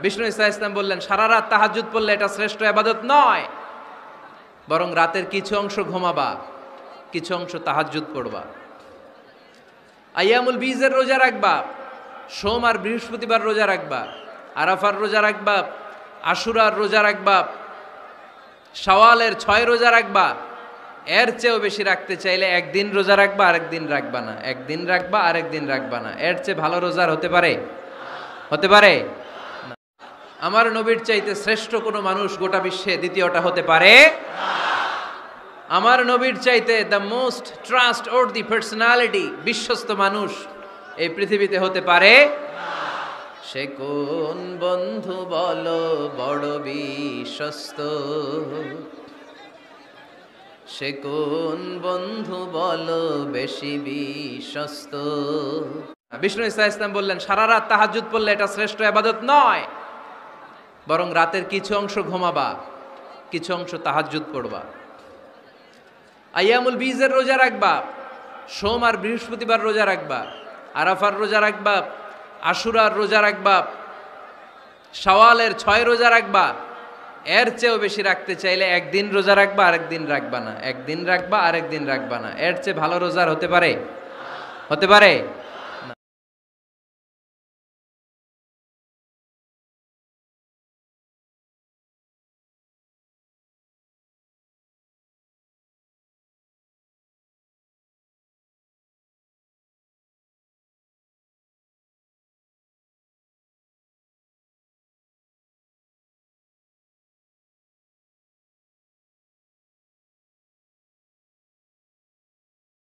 বিষ্ণু ঈসা ইসলাম বললেন, সারা রাত তাহাজ্জুদ পড়লে এটা শ্রেষ্ঠ ইবাদত নয়, বরং রাতের কিছু অংশ ঘুমাবা, কিছু অংশ তাহাজ্জুদ পড়বা। আইয়ামুল বীজের রোজা রাখবা, সোম আর বৃহস্পতিবার রোজা রাখবা, আরাফার রোজা রাখবা, আশুরার রোজা রাখবা, শাওয়ালের 6 রোজা রাখবা। এর চেয়েও বেশি রাখতে চাইলে একদিন রোজা রাখবা, আরেকদিন রাখবা না, একদিন রাখবা আরেকদিন রাখবা না। এর চেয়ে ভালো রোজার হতে পারে? হতে পারে না। আমার নবীর চাইতে শ্রেষ্ঠ কোনো মানুষ গোটা বিশ্বে দ্বিতীয়টা হতে পারে না। আমার নবীর চাইতে the most trust worthy personality, বিশ্বস্ত মানুষ এই পৃথিবীতে হতে পারে না। সে কোন বন্ধু বলো বড় বিশ্বস্ত, সে কোন বন্ধু বলো বেশি বিশ্বস্ত। বিষ্ণু ঈসা ইসলাম বললেন, সারা রাত তাহাজ্জুদ পড়লে এটা শ্রেষ্ঠ ইবাদত নয়, বরং রাতের কিছু অংশ ঘুমাবা, কিছু অংশ তাহাজ্জুদ পড়বা। আইয়ামুল বীজের রোজা রাখবা, সোম আর বৃহস্পতিবার রোজা রাখবা, আরাফার রোজা রাখবা, আশুরার রোজা রাখবা, শাওয়ালের 6 রোজা রাখবা। এর চেয়েও বেশি রাখতে চাইলে একদিন রোজা রাখবা, আরেকদিন রাখবা না, একদিন রাখবা আরেকদিন রাখবা না। এর চেয়ে ভালো রোজার হতে পারে? হতে পারে